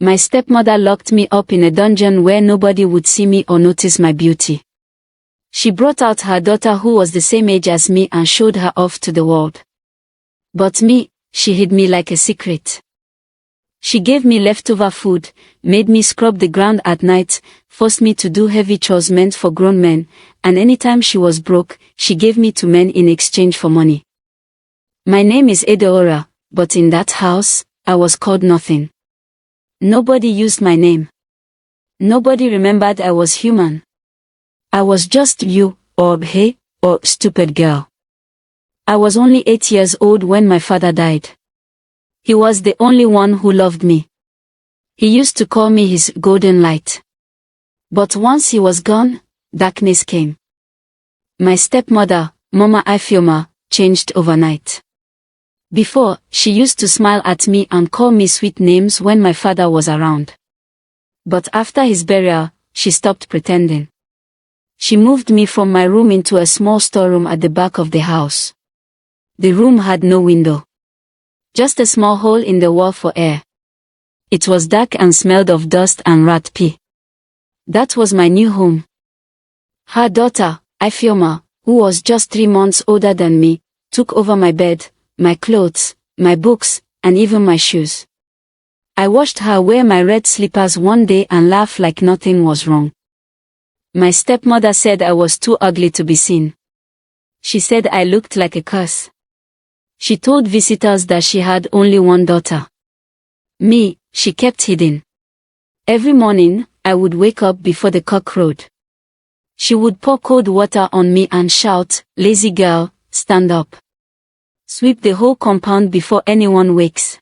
My stepmother locked me up in a dungeon where nobody would see me or notice my beauty. She brought out her daughter who was the same age as me and showed her off to the world. But me, she hid me like a secret. She gave me leftover food, made me scrub the ground at night, forced me to do heavy chores meant for grown men, and anytime she was broke, she gave me to men in exchange for money. My name is Edeora, but in that house, I was called nothing. Nobody used my name. Nobody remembered I was human. I was just you, or hey, or stupid girl. I was only 8 years old when my father died. He was the only one who loved me. He used to call me his golden light. But once he was gone, darkness came. My stepmother, Mama Ifeoma, changed overnight. Before, she used to smile at me and call me sweet names when my father was around. But after his burial, she stopped pretending. She moved me from my room into a small storeroom at the back of the house. The room had no window. Just a small hole in the wall for air. It was dark and smelled of dust and rat pee. That was my new home. Her daughter, Ifeoma, who was just 3 months older than me, took over my bed, my clothes, my books, and even my shoes. I watched her wear my red slippers one day and laugh like nothing was wrong. My stepmother said I was too ugly to be seen. She said I looked like a curse. She told visitors that she had only one daughter. Me, she kept hidden. Every morning, I would wake up before the cock crowed. She would pour cold water on me and shout, "Lazy girl, stand up. Sweep the whole compound before anyone wakes."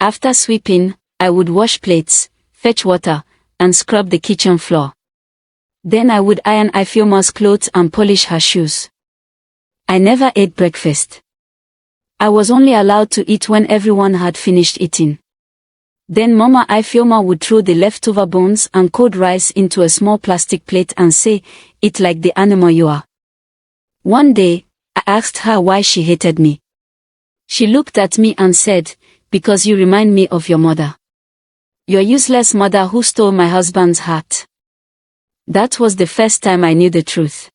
After sweeping, I would wash plates, fetch water, and scrub the kitchen floor. Then I would iron Ifeoma's clothes and polish her shoes. I never ate breakfast. I was only allowed to eat when everyone had finished eating. Then Mama Ifeoma would throw the leftover bones and cold rice into a small plastic plate and say, "Eat like the animal you are." One day, I asked her why she hated me. She looked at me and said, "Because you remind me of your mother. Your useless mother who stole my husband's heart." That was the first time I knew the truth.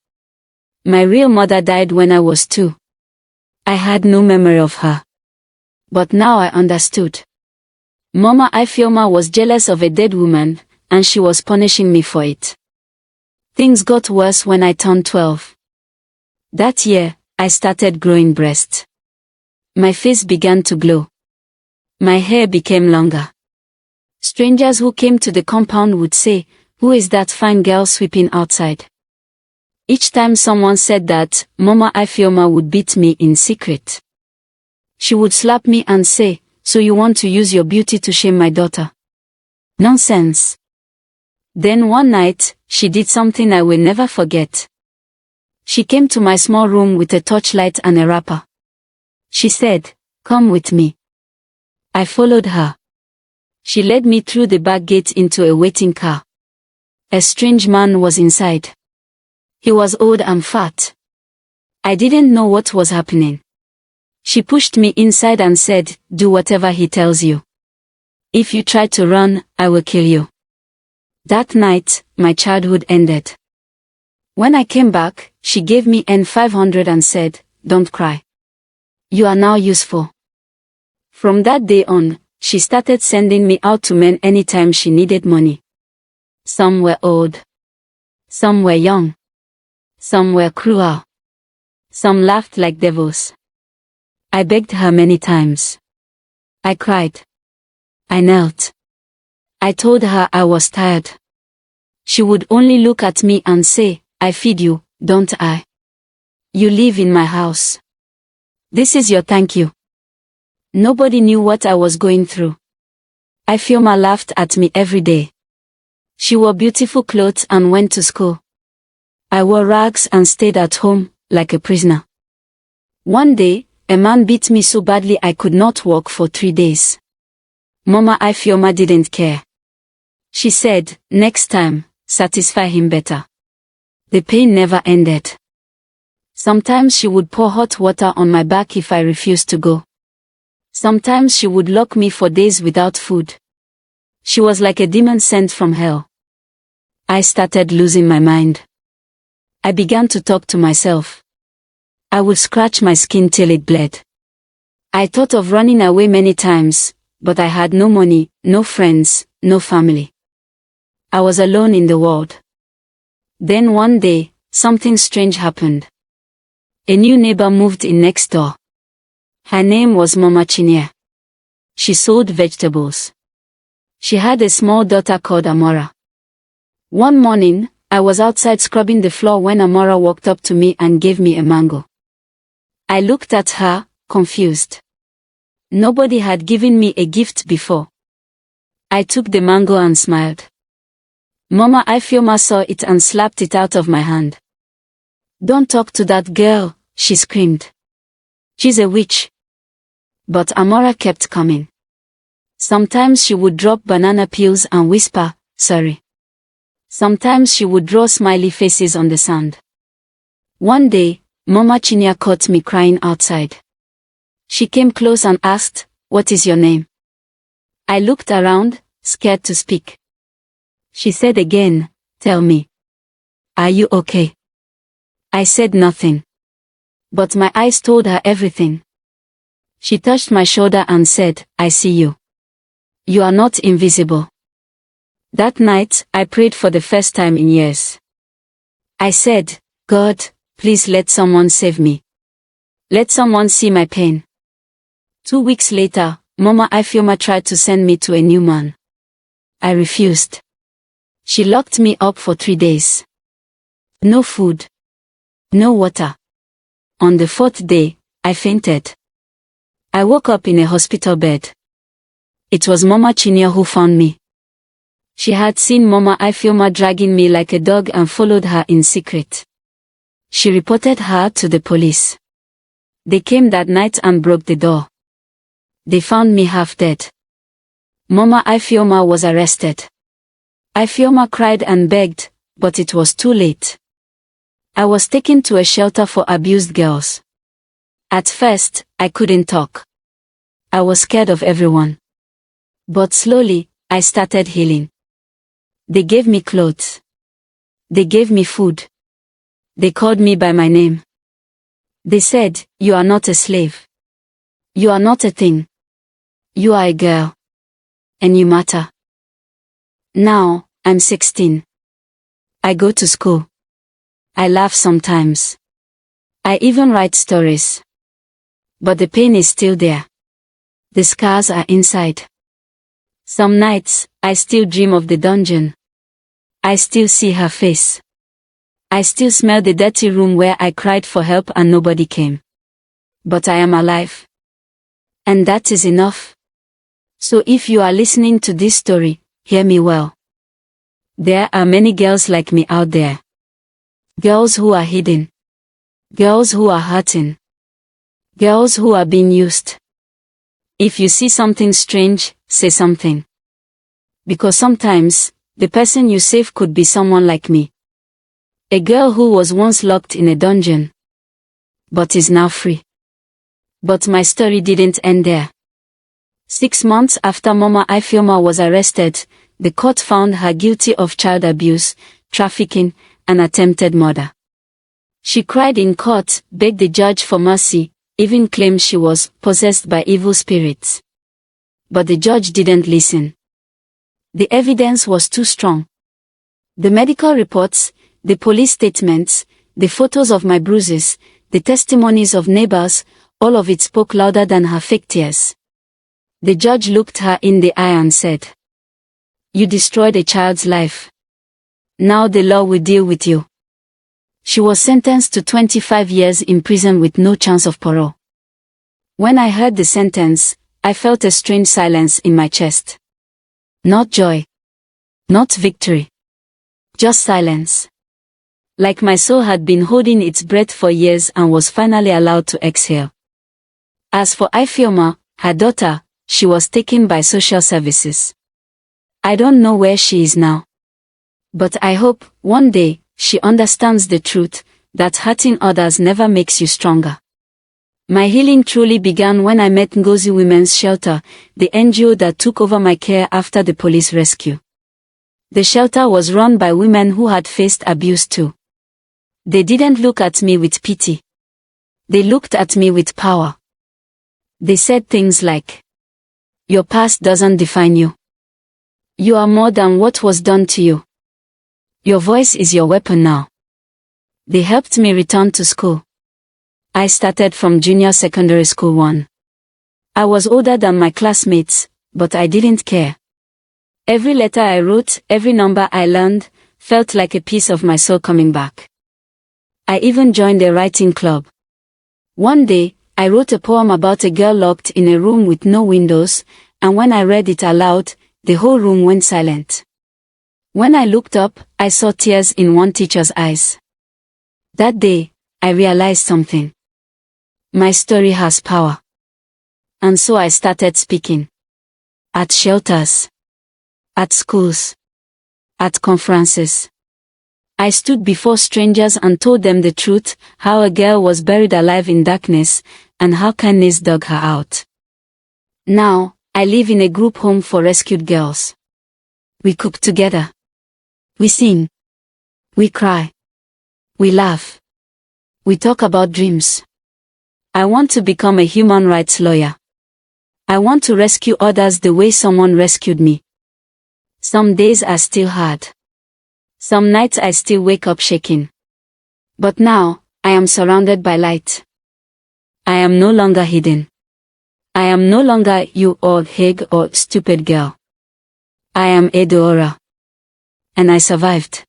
My real mother died when I was 2. I had no memory of her. But now I understood. Mama Ifeoma was jealous of a dead woman, and she was punishing me for it. Things got worse when I turned 12. That year, I started growing breasts. My face began to glow. My hair became longer. Strangers who came to the compound would say, "Who is that fine girl sweeping outside?" Each time someone said that, Mama Ifeoma would beat me in secret. She would slap me and say, "So you want to use your beauty to shame my daughter? Nonsense." Then one night, she did something I will never forget. She came to my small room with a torchlight and a wrapper. She said, "Come with me." I followed her. She led me through the back gate into a waiting car. A strange man was inside. He was old and fat. I didn't know what was happening. She pushed me inside and said, "Do whatever he tells you. If you try to run, I will kill you." That night, my childhood ended. When I came back, she gave me N500 and said, "Don't cry. You are now useful." From that day on, she started sending me out to men anytime she needed money. Some were old. Some were young. Some were cruel. Some laughed like devils. I begged her many times. I cried. I knelt. I told her I was tired. She would only look at me and say, "I feed you, don't I? You live in my house. This is your thank you." Nobody knew what I was going through. Ifeoma laughed at me every day. She wore beautiful clothes and went to school. I wore rags and stayed at home, like a prisoner. One day, a man beat me so badly I could not walk for 3 days. Mama Ifeoma didn't care. She said, "Next time, satisfy him better." The pain never ended. Sometimes she would pour hot water on my back if I refused to go. Sometimes she would lock me for days without food. She was like a demon sent from hell. I started losing my mind. I began to talk to myself. I would scratch my skin till it bled. I thought of running away many times, but I had no money, no friends, no family. I was alone in the world. Then one day, something strange happened. A new neighbor moved in next door. Her name was Mama Chinyere. She sold vegetables. She had a small daughter called Amora. One morning, I was outside scrubbing the floor when Amora walked up to me and gave me a mango. I looked at her, confused. Nobody had given me a gift before. I took the mango and smiled. Mama Ifeoma saw it and slapped it out of my hand. "Don't talk to that girl," she screamed. "She's a witch." But Amora kept coming. Sometimes she would drop banana peels and whisper, "Sorry." Sometimes she would draw smiley faces on the sand. One day, Mama Chinyere caught me crying outside. She came close and asked, "What is your name?" I looked around, scared to speak. She said again, "Tell me. Are you okay?" I said nothing. But my eyes told her everything. She touched my shoulder and said, "I see you. You are not invisible." That night, I prayed for the first time in years. I said, "God, please let someone save me. Let someone see my pain." 2 weeks later, Mama Ifeoma tried to send me to a new man. I refused. She locked me up for 3 days. No food. No water. On the 4th day, I fainted. I woke up in a hospital bed. It was Mama Chinyere who found me. She had seen Mama Ifeoma dragging me like a dog and followed her in secret. She reported her to the police. They came that night and broke the door. They found me half dead. Mama Ifeoma was arrested. Ifeoma cried and begged, but it was too late. I was taken to a shelter for abused girls. At first, I couldn't talk. I was scared of everyone. But slowly, I started healing. They gave me clothes. They gave me food. They called me by my name. They said, "You are not a slave. You are not a thing. You are a girl. And you matter." Now, I'm 16. I go to school. I laugh sometimes. I even write stories. But the pain is still there. The scars are inside. Some nights, I still dream of the dungeon. I still see her face. I still smell the dirty room where I cried for help and nobody came. But I am alive. And that is enough. So if you are listening to this story, hear me well. There are many girls like me out there. Girls who are hidden. Girls who are hurting. Girls who are being used. If you see something strange, say something. Because sometimes, the person you save could be someone like me. A girl who was once locked in a dungeon. But is now free. But my story didn't end there. 6 months after Mama Ifeoma was arrested, the court found her guilty of child abuse, trafficking, and attempted murder. She cried in court, begged the judge for mercy, even claimed she was possessed by evil spirits. But the judge didn't listen. The evidence was too strong. The medical reports, the police statements, the photos of my bruises, the testimonies of neighbors, all of it spoke louder than her fake tears. The judge looked her in the eye and said, "You destroyed a child's life. Now the law will deal with you." She was sentenced to 25 years in prison with no chance of parole. When I heard the sentence, I felt a strange silence in my chest. Not joy. Not victory. Just silence. Like my soul had been holding its breath for years and was finally allowed to exhale. As for Ifeoma, her daughter, she was taken by social services. I don't know where she is now. But I hope, one day, she understands the truth, that hurting others never makes you stronger. My healing truly began when I met Ngozi Women's Shelter, the NGO that took over my care after the police rescue. The shelter was run by women who had faced abuse too. They didn't look at me with pity. They looked at me with power. They said things like, "Your past doesn't define you. You are more than what was done to you. Your voice is your weapon now." They helped me return to school. I started from junior secondary school 1. I was older than my classmates, but I didn't care. Every letter I wrote, every number I learned, felt like a piece of my soul coming back. I even joined a writing club. One day, I wrote a poem about a girl locked in a room with no windows, and when I read it aloud, the whole room went silent. When I looked up, I saw tears in one teacher's eyes. That day, I realized something. My story has power. And so I started speaking. At shelters. At schools. At conferences. I stood before strangers and told them the truth, how a girl was buried alive in darkness, and how kindness dug her out. Now, I live in a group home for rescued girls. We cook together. We sing. We cry. We laugh. We talk about dreams. I want to become a human rights lawyer. I want to rescue others the way someone rescued me. Some days are still hard. Some nights I still wake up shaking. But now, I am surrounded by light. I am no longer hidden. I am no longer you old hag or stupid girl. I am Edeora. And I survived.